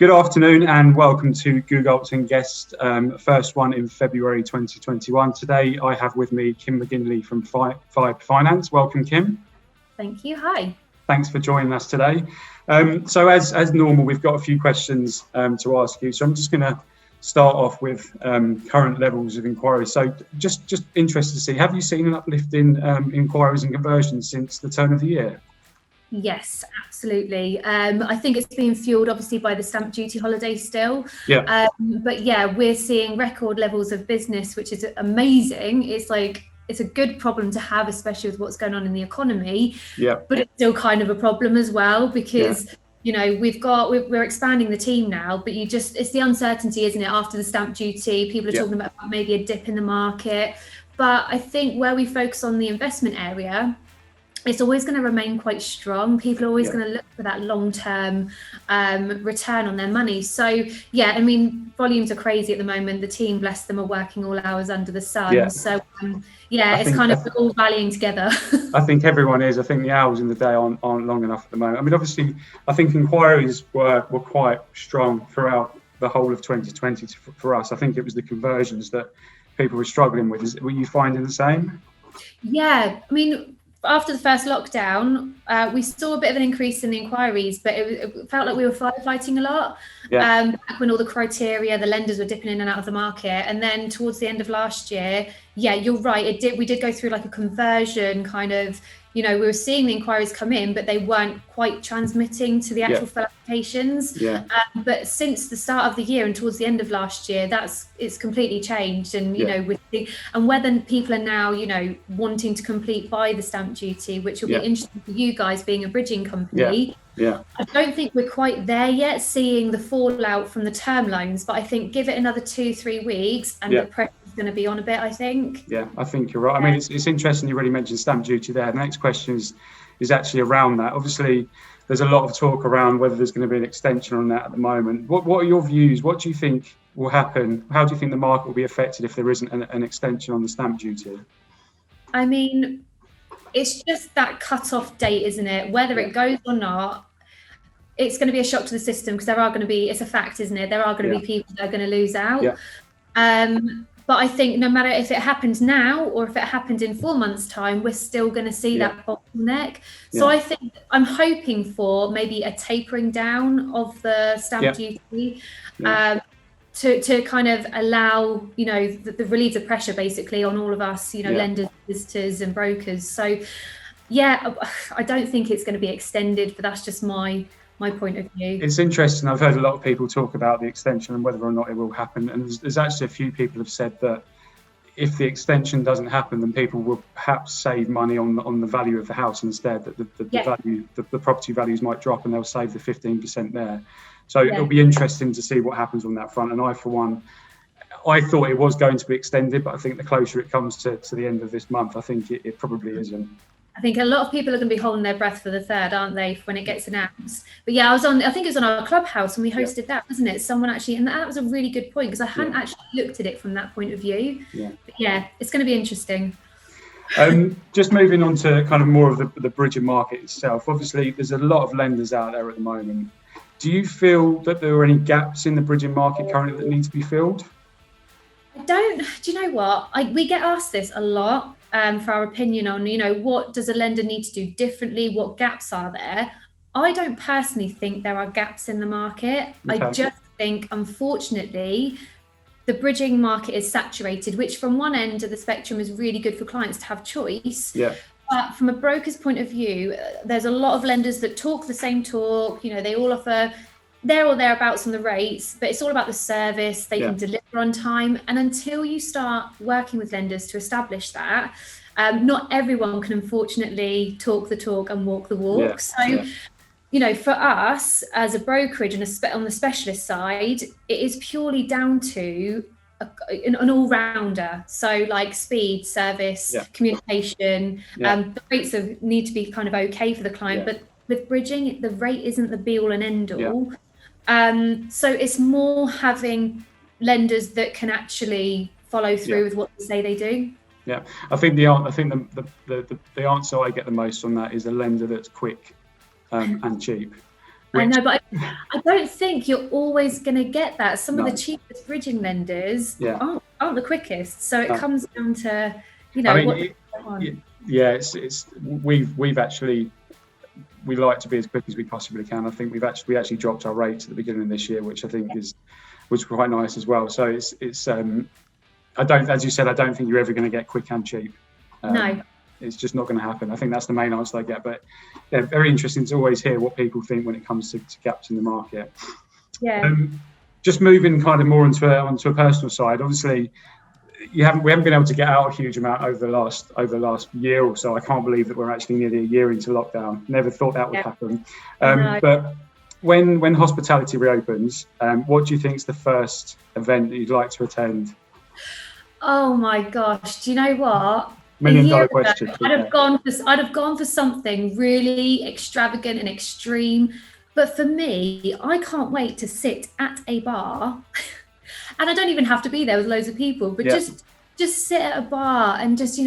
Good afternoon and welcome to Gugolz and Guest, first one in February 2021. Today I have with me Kim McGinley from Vibe Finance. Welcome, Kim. Thank you. Hi. Thanks for joining us today. So as normal, we've got a few questions to ask you. So I'm just going to start off with current levels of inquiries. So just interested to see, have you seen an uplift in inquiries and conversions since the turn of the year? Yes, absolutely. I think it's being fueled obviously by the stamp duty holiday still. Yeah. But yeah, we're seeing record levels of business, which is amazing. It's a good problem to have, especially with what's going on in the economy. Yeah. But it's still kind of a problem as well because we're expanding the team now, but it's the uncertainty, isn't it? After the stamp duty, people are talking about maybe a dip in the market. But I think where we focus on the investment area, it's always going to remain quite strong. People are always going to look for that long-term return on their money. So, yeah, I mean, volumes are crazy at the moment. The team, bless them, are working all hours under the sun. Yeah. So, it's kind of all rallying together. I think everyone is. I think the hours in the day aren't long enough at the moment. I mean, obviously, I think inquiries were quite strong throughout the whole of 2020 for us. I think it was the conversions that people were struggling with. Were you finding the same? Yeah, I mean, after the first lockdown, we saw a bit of an increase in the inquiries, but it felt like we were firefighting a lot. Back when all the criteria, the lenders were dipping in and out of the market. And then towards the end of last year, yeah, you're right. We did go through like a conversion kind of, we were seeing the inquiries come in, but they weren't quite transmitting to the actual full applications. But since the start of the year and towards the end of last year, it's completely changed. And, and whether people are now, wanting to complete by the stamp duty, which will be interesting for you guys being a bridging company. I don't think we're quite there yet, seeing the fallout from the term loans, but I think give it another 2-3 weeks and the pressure is going to be on a bit, I think. Yeah, I think you're right. I mean, it's interesting you already mentioned stamp duty there. The next question is actually around that. Obviously, there's a lot of talk around whether there's going to be an extension on that at the moment. What are your views? What do you think will happen? How do you think the market will be affected if there isn't an extension on the stamp duty? I mean, it's just that cut-off date, isn't it? Whether it goes or not, it's going to be a shock to the system because it's a fact, isn't it? There are going to be people that are going to lose out. But I think no matter if it happens now or if it happened in 4 months' time, we're still going to see that bottleneck. So I think I'm hoping for maybe a tapering down of the stamp duty to kind of allow, the relieve the pressure basically on all of us, lenders, visitors and brokers. So, I don't think it's going to be extended, but that's just my point of view. It's interesting. I've heard a lot of people talk about the extension and whether or not it will happen. And there's actually a few people have said that if the extension doesn't happen, then people will perhaps save money on the value of the house instead. That the property values might drop and they'll save the 15% there. So it'll be interesting to see what happens on that front. And I, for one, I thought it was going to be extended, but I think the closer it comes to the end of this month, I think it probably isn't. I think a lot of people are going to be holding their breath for the 3rd, aren't they, when it gets announced? But yeah, I think it was on our Clubhouse when we hosted that, wasn't it? Someone actually, and that was a really good point because I hadn't actually looked at it from that point of view. But yeah, it's going to be interesting. Just moving on to kind of more of the bridging market itself. Obviously, there's a lot of lenders out there at the moment. Do you feel that there are any gaps in the bridging market currently that need to be filled? Do you know what? We get asked this a lot. For our opinion on, what does a lender need to do differently? What gaps are there? I don't personally think there are gaps in the market. Okay. I just think, unfortunately, the bridging market is saturated, which from one end of the spectrum is really good for clients to have choice. But from a broker's point of view, there's a lot of lenders that talk the same talk. They all offer there or thereabouts on the rates, but it's all about the service. They can deliver on time. And until you start working with lenders to establish that, not everyone can unfortunately talk the talk and walk the walk. For us as a brokerage and on the specialist side, it is purely down to an all-rounder. So like speed, service, communication, the rates need to be kind of okay for the client, but with bridging, the rate isn't the be all and end all. So it's more having lenders that can actually follow through with what they say they do. I think the answer I get the most on that is a lender that's quick and cheap. I know, but I don't think you're always going to get that. Some of the cheapest bridging lenders aren't the quickest. So it comes down to, we like to be as quick as we possibly can. I think we actually dropped our rates at the beginning of this year, which I think was quite nice as well. So it's as you said, I don't think you're ever going to get quick and cheap. No. It's just not going to happen. I think that's the main answer I get. But very interesting to always hear what people think when it comes to gaps in the market. Yeah. Just moving kind of more onto a personal side. Obviously, we haven't been able to get out a huge amount over the last year or so. I can't believe that we're actually nearly a year into lockdown. Never thought that would happen. But when hospitality reopens, what do you think is the first event that you'd like to attend? Oh my gosh! Do you know what? $1 million question. I'd have gone for something really extravagant and extreme. But for me, I can't wait to sit at a bar, and I don't even have to be there with loads of people, but just sit at a bar and just,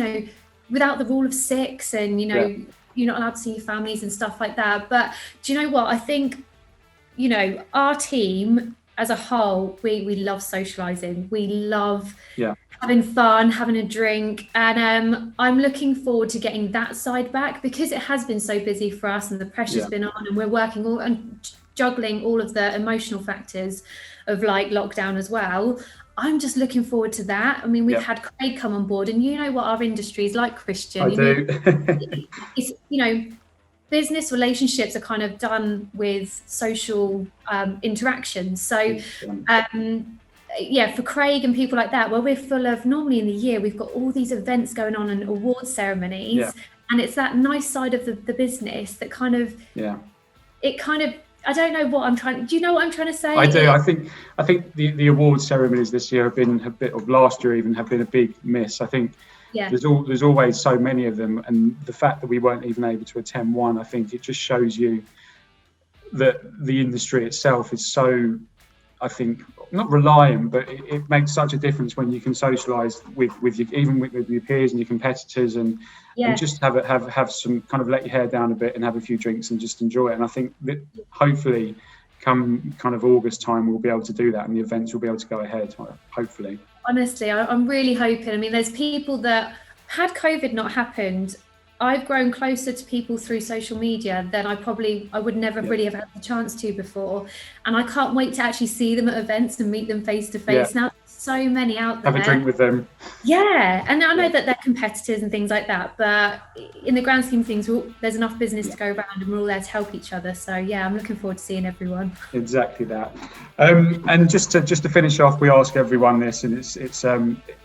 without the rule of 6, and you're not allowed to see your families and stuff like that. But do you know what? I think, our team as a whole, we love socializing. We love having fun, having a drink. And I'm looking forward to getting that side back, because it has been so busy for us and the pressure's been on, and we're working and juggling all of the emotional factors of like lockdown as well. I'm just looking forward to that. I mean, we've had Craig come on board, and you know what our industry is like, Christian. I do. It's, business relationships are kind of done with social interactions. So for Craig and people like that, well, we're full of, normally in the year, we've got all these events going on and award ceremonies, and it's that nice side of the business that kind of, I don't know what I'm trying, do you know what I'm trying to say? I do. I think the award ceremonies this year have been a bit of, last year even, have been a big miss. I think there's always so many of them, and the fact that we weren't even able to attend one, I think it just shows you that the industry itself is so, I think, not reliant, but it makes such a difference when you can socialise with your peers and your competitors, and just have some kind of, let your hair down a bit and have a few drinks and just enjoy it. And I think that hopefully come kind of August time, we'll be able to do that, and the events will be able to go ahead, hopefully. Honestly, I'm really hoping. I mean, there's people that, had COVID not happened, I've grown closer to people through social media than I would never really have had the chance to before. And I can't wait to actually see them at events and meet them face to face. Now, so many out there. Have a drink with them. Yeah. And I know that they're competitors and things like that, but in the grand scheme of things, there's enough business to go around, and we're all there to help each other. So I'm looking forward to seeing everyone. Exactly that. And just to finish off, we ask everyone this, and it's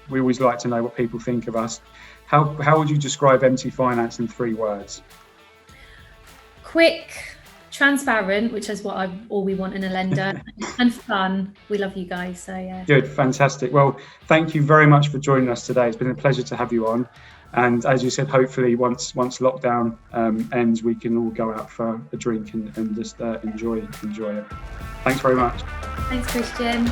we always like to know what people think of us. How would you describe MT Finance in 3 words? Quick, transparent, which is all we want in a lender, and fun. We love you guys, so Good, fantastic. Well, thank you very much for joining us today. It's been a pleasure to have you on. And as you said, hopefully once lockdown ends, we can all go out for a drink and just enjoy it. Thanks very much. Thanks, Christian.